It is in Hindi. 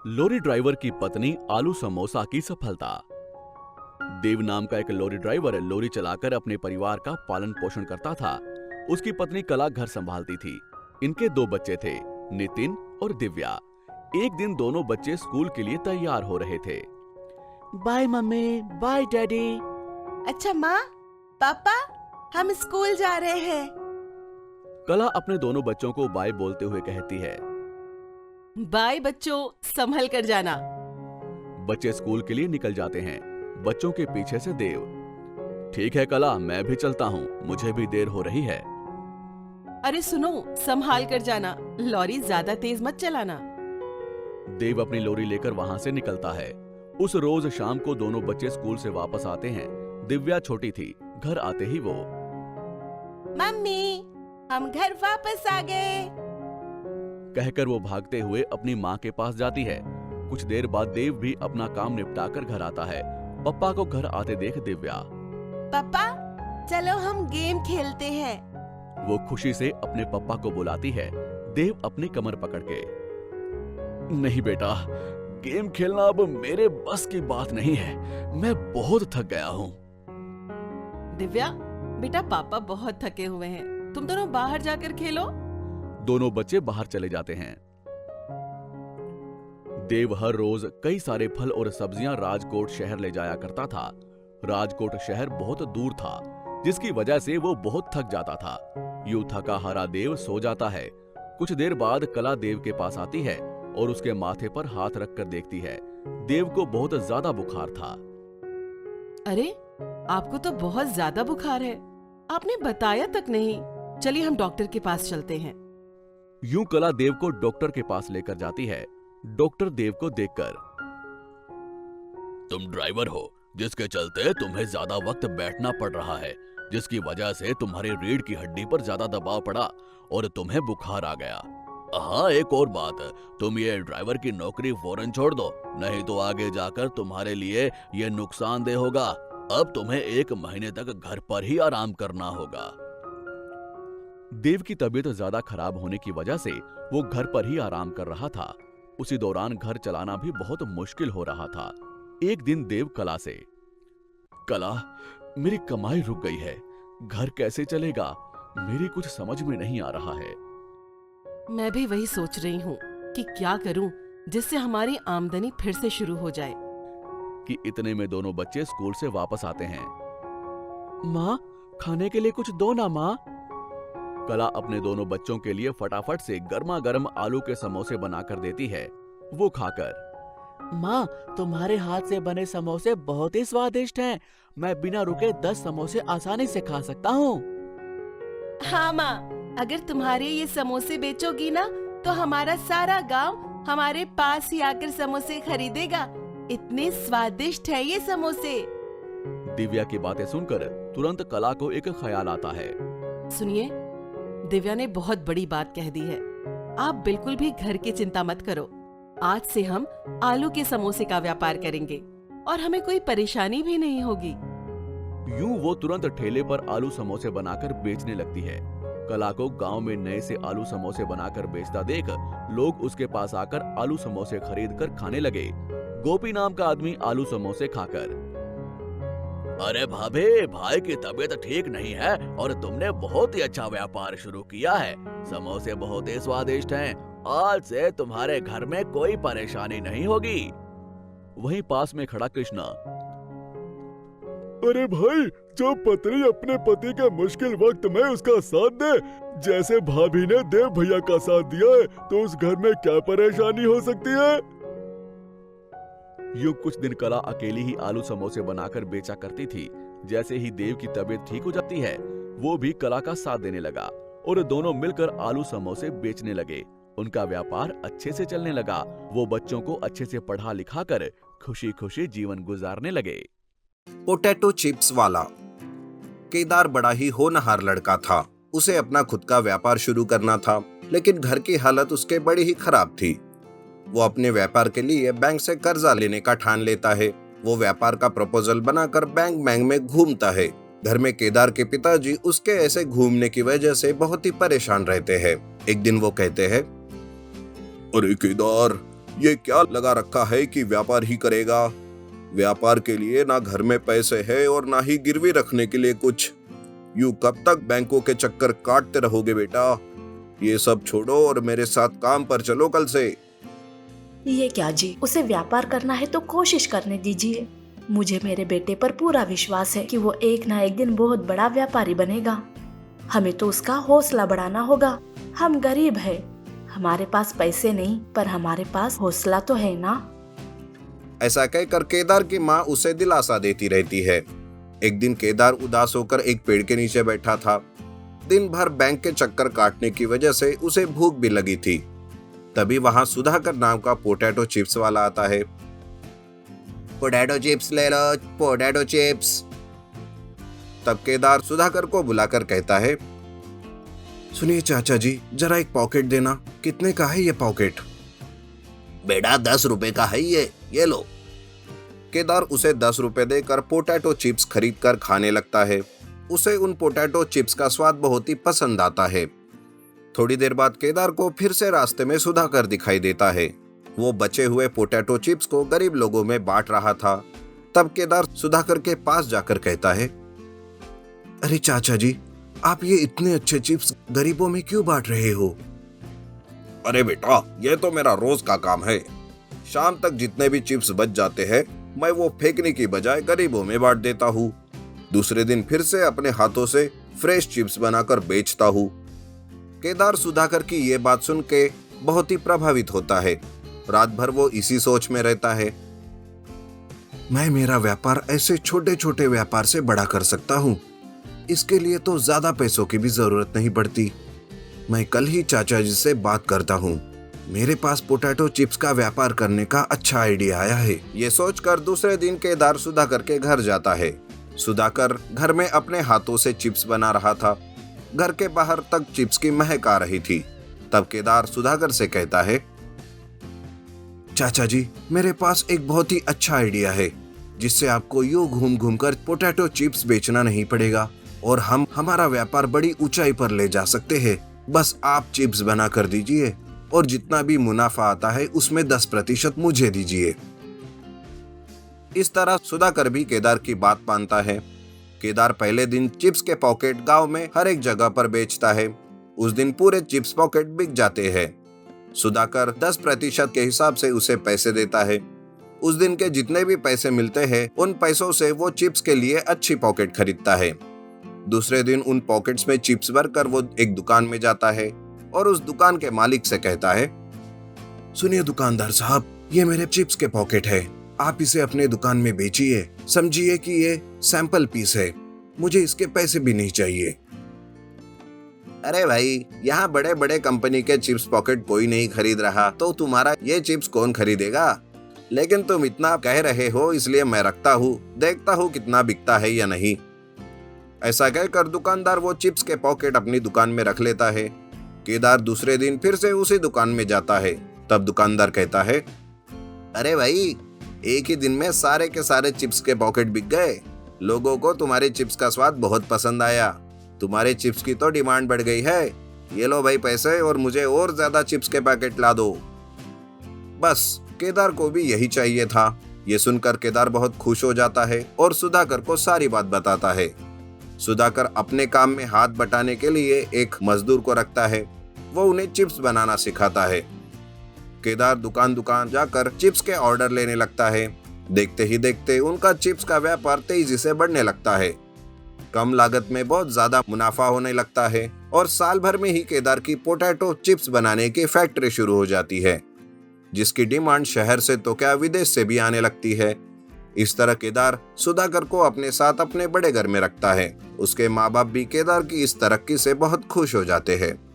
लॉरी ड्राइवर की पत्नी आलू समोसा की सफलता। देव नाम का एक लॉरी ड्राइवर लॉरी चलाकर अपने परिवार का पालन पोषण करता था। उसकी पत्नी कला घर संभालती थी। इनके दो बच्चे थे, नितिन और दिव्या। एक दिन दोनों बच्चे स्कूल के लिए तैयार हो रहे थे। Bye mummy, bye daddy. अच्छा माँ, पापा, हम स्कूल जा रहे हैं। कला अपने दोनों बच्चों को बाय बोलते हुए कहती है। बाय बच्चों, संभल कर जाना। बच्चे स्कूल के लिए निकल जाते हैं। बच्चों के पीछे से देव। ठीक है कला, मैं भी चलता हूँ, मुझे भी देर हो रही है। अरे सुनो, संभाल कर जाना, लॉरी ज्यादा तेज मत चलाना। देव अपनी लॉरी लेकर वहां से निकलता है। उस रोज शाम को दोनों बच्चे स्कूल से वापस आते हैं। दिव्या छोटी थी। घर आते ही वो, मम्मी, हम घर वापस आ गए, कहकर वो भागते हुए अपनी माँ के पास जाती है। कुछ देर बाद देव भी अपना काम निपटाकर घर आता है। पप्पा को घर आते देख दिव्या, पापा, चलो हम गेम खेलते हैं। वो खुशी से अपने पप्पा को बुलाती है। देव अपनी कमर पकड़ के, नहीं बेटा, गेम खेलना अब मेरे बस की बात नहीं है, मैं बहुत थक गया हूँ। दिव्या, बेटा पापा बहुत थके हुए हैं, तुम दोनों बाहर जाकर खेलो। दोनों बच्चे बाहर चले जाते हैं। देव हर रोज कई सारे फल और सब्जियां राजकोट शहर ले जाया करता था। राजकोट शहर बहुत दूर था, जिसकी वजह से वो बहुत थक जाता था। यूं थका हारा देव सो जाता है। कुछ देर बाद कला देव के पास आती है और उसके माथे पर हाथ रखकर देखती है। देव को बहुत ज्यादा बुखार था। अरे, आपको तो बहुत ज्यादा बुखार है, आपने बताया तक नहीं। चलिए हम डॉक्टर के पास चलते हैं। यूं कला देव को डॉक्टर के पास लेकर जाती है। डॉक्टर देव को देखकर, तुम ड्राइवर हो, जिसके चलते तुम्हें ज्यादा वक्त बैठना पड़ रहा है, जिसकी वजह से तुम्हारी रीढ़ की हड्डी पर ज्यादा दबाव पड़ा और तुम्हें बुखार आ गया। हाँ, एक और बात, तुम ये ड्राइवर की नौकरी फौरन छोड़ दो, नहीं तो आगे जाकर तुम्हारे लिए ये नुकसानदेह होगा। अब तुम्हें 1 महीने तक घर पर ही आराम करना होगा। देव की तबीयत ज्यादा खराब होने की वजह से वो घर पर ही आराम कर रहा था। उसी दौरान घर चलाना भी बहुत मुश्किल हो रहा था। एक दिन देव कला से, कला, मेरी कमाई रुक गई है, घर कैसे चलेगा, मेरी कुछ समझ में नहीं आ रहा है। मैं भी वही सोच रही हूँ कि क्या करूँ जिससे हमारी आमदनी फिर से शुरू हो जाए। कि इतने में दोनों बच्चे स्कूल से वापस आते हैं। माँ, खाने के लिए कुछ दो ना माँ। कला अपने दोनों बच्चों के लिए फटाफट से गर्मा गर्म आलू के समोसे बनाकर देती है। वो खाकर, माँ, तुम्हारे हाथ से बने समोसे बहुत ही स्वादिष्ट हैं। मैं बिना रुके 10 समोसे आसानी से खा सकता हूँ। हाँ माँ, अगर तुम्हारे ये समोसे बेचोगी ना, तो हमारा सारा गांव हमारे पास ही आकर समोसे खरीदेगा। इतने स्वादिष्ट है ये समोसे। दिव्या की बातें सुनकर तुरंत कला को एक ख्याल आता है। सुनिए, दिव्या ने बहुत बड़ी बात कह दी है। आप बिल्कुल भी घर की चिंता मत करो। आज से हम आलू के समोसे का व्यापार करेंगे और हमें कोई परेशानी भी नहीं होगी। यूं वो तुरंत ठेले पर आलू समोसे बनाकर बेचने लगती है। कला को गांव में नए से आलू समोसे बनाकर बेचता देख लोग उसके पास आकर आलू समोसे खरीद कर खाने लगे। गोपी नाम का आदमी आलू समोसे खाकर, अरे भाभी, भाई की तबीयत ठीक नहीं है और तुमने बहुत ही अच्छा व्यापार शुरू किया है। समोसे बहुत ही स्वादिष्ट हैं। आज से तुम्हारे घर में कोई परेशानी नहीं होगी। वहीं पास में खड़ा कृष्णा, अरे भाई, जो पत्नी अपने पति के मुश्किल वक्त में उसका साथ दे, जैसे भाभी ने देव भैया का साथ दिया है, तो उस घर में क्या परेशानी हो सकती है। यूं कुछ दिन कला अकेली ही आलू समोसे बनाकर बेचा करती थी। जैसे ही देव की तबीयत ठीक हो जाती है, वो भी कला का साथ देने लगा और दोनों मिलकर आलू समोसे बेचने लगे। उनका व्यापार अच्छे से चलने लगा। वो बच्चों को अच्छे से पढ़ा लिखा कर खुशी खुशी जीवन गुजारने लगे। पोटैटो चिप्स वाला। केदार बड़ा ही होनहार लड़का था। उसे अपना खुद का व्यापार शुरू करना था, लेकिन घर की हालत उसके बड़ी ही खराब थी। वो अपने व्यापार के लिए बैंक से कर्जा लेने का ठान लेता है। वो व्यापार का प्रपोजल बनाकर बैंक में घूमता है। घर में केदार के पिताजी उसके ऐसे घूमने की वजह से बहुत ही परेशान रहते हैं। एक दिन वो कहते हैं, अरे केदार, ये क्या लगा रखा है कि व्यापार ही करेगा? व्यापार के लिए ना घर में पैसे है और ना ही गिरवी रखने के लिए कुछ। यूं कब तक बैंकों के चक्कर काटते रहोगे बेटा? ये सब छोड़ो और मेरे साथ काम पर चलो कल से। ये क्या जी, उसे व्यापार करना है तो कोशिश करने दीजिए। मुझे मेरे बेटे पर पूरा विश्वास है कि वो एक ना एक दिन बहुत बड़ा व्यापारी बनेगा। हमें तो उसका हौसला बढ़ाना होगा। हम गरीब हैं, हमारे पास पैसे नहीं, पर हमारे पास हौसला तो है ना। ऐसा कहकर केदार की माँ उसे दिलासा देती रहती है। एक दिन केदार उदास होकर एक पेड़ के नीचे बैठा था। दिन भर बैंक के चक्कर काटने की वजह से उसे भूख भी लगी थी। तभी वहां सुधाकर नाम का पोटैटो चिप्स वाला आता है। पोटैटो चिप्स ले लो, पोटैटो चिप्स। तब केदार सुधाकर को बुलाकर कहता है, सुनिए चाचा जी, जरा एक पॉकेट देना। कितने का है ये पॉकेट? बेटा 10 रुपए का है ये लो। केदार उसे 10 रुपए देकर पोटैटो चिप्स खरीद कर खाने लगता है। उसे उन पोटैटो चिप्स का स्वाद बहुत ही पसंद आता है। थोड़ी देर बाद केदार को फिर से रास्ते में सुधाकर दिखाई देता है। वो बचे हुए पोटैटो चिप्स को गरीब लोगों में बांट रहा था। तब केदार सुधाकर के पास जाकर कहता है, अरे चाचा जी, आप ये इतने अच्छे चिप्स गरीबों में क्यों बांट रहे हो? अरे बेटा, ये तो मेरा रोज का काम है। शाम तक जितने भी चिप्स बच जाते हैं, मैं वो फेंकने की बजाय गरीबों में बांट देता हूँ। दूसरे दिन फिर से अपने हाथों से फ्रेश चिप्स बनाकर बेचता हूँ। केदार सुधाकर की ये बात सुन के बहुत ही प्रभावित होता है। रात भर वो इसी सोच में रहता है, मैं मेरा व्यापार ऐसे छोटे छोटे व्यापार से बड़ा कर सकता हूँ। इसके लिए तो ज्यादा पैसों की भी जरूरत नहीं पड़ती। मैं कल ही चाचा जी से बात करता हूँ। मेरे पास पोटैटो चिप्स का व्यापार करने का अच्छा आइडिया आया है। ये सोचकर दूसरे दिन केदार सुधाकर के घर जाता है। सुधाकर घर में अपने हाथों से चिप्स बना रहा था। घर के बाहर तक चिप्स की महक आ रही थी। तब केदार सुधाकर से कहता है, चाचा जी, मेरे पास एक बहुत ही अच्छा आइडिया है, जिससे आपको यूं घूम घूम कर पोटैटो चिप्स बेचना नहीं पड़ेगा और हम हमारा व्यापार बड़ी ऊंचाई पर ले जा सकते हैं। बस आप चिप्स बना कर दीजिए और जितना भी मुनाफा आता है उसमें 10% मुझे दीजिए। इस तरह सुधाकर भी केदार की बात मानता है। केदार पहले दिन चिप्स के पॉकेट गांव में हर एक जगह पर बेचता है। उस दिन पूरे चिप्स पॉकेट बिक जाते हैं। सुधाकर 10% के हिसाब से उसे पैसे देता है। उस दिन के जितने भी पैसे मिलते हैं, उन पैसों से वो चिप्स के लिए अच्छी पॉकेट खरीदता है। दूसरे दिन उन पॉकेट्स में चिप्स भरकर वो एक दुकान में जाता है और उस दुकान के मालिक से कहता है, सुनिए दुकानदार साहब, ये मेरे चिप्स के पॉकेट है। आप इसे अपने दुकान में बेचिए। समझिए कि ये सैंपल पीस है, मुझे इसके पैसे भी नहीं चाहिए। अरे भाई, यहाँ बड़े बड़े कंपनी के चिप्स पॉकेट कोई नहीं खरीद रहा, तो तुम्हारा ये चिप्स कौन खरीदेगा? लेकिन तुम इतना कह रहे हो, इसलिए मैं रखता हूँ, देखता हूँ कितना बिकता है या नहीं। ऐसा कहकर दुकानदार वो चिप्स के पॉकेट अपनी दुकान में रख लेता है। केदार दूसरे दिन फिर से उसी दुकान में जाता है। तब दुकानदार कहता है, अरे भाई, एक ही दिन में सारे के सारे चिप्स के पॉकेट बिक गए। लोगों को तुम्हारे चिप्स का स्वाद बहुत पसंद आया। तुम्हारे चिप्स की तो डिमांड बढ़ गई है। ये लो भाई पैसे और मुझे और ज्यादा चिप्स के पैकेट ला दो। बस केदार को भी यही चाहिए था। ये सुनकर केदार बहुत खुश हो जाता है और सुधाकर को सारी बात बताता है। सुधाकर अपने काम में हाथ बटाने के लिए एक मजदूर को रखता है। वो उन्हें चिप्स बनाना सिखाता है। केदार दुकान दुकान जाकर चिप्स के ऑर्डर लेने लगता है। देखते ही देखते उनका चिप्स का व्यापार तेजी से बढ़ने लगता है। कम लागत में बहुत ज्यादा मुनाफा होने लगता है और साल भर में ही केदार की पोटैटो चिप्स बनाने की फैक्ट्री शुरू हो जाती है, जिसकी डिमांड शहर से तो क्या विदेश से भी आने लगती है। इस तरह केदार सुधाकर को अपने साथ अपने बड़े घर में रखता है। उसके माँ बाप भी केदार की इस तरक्की से बहुत खुश हो जाते हैं।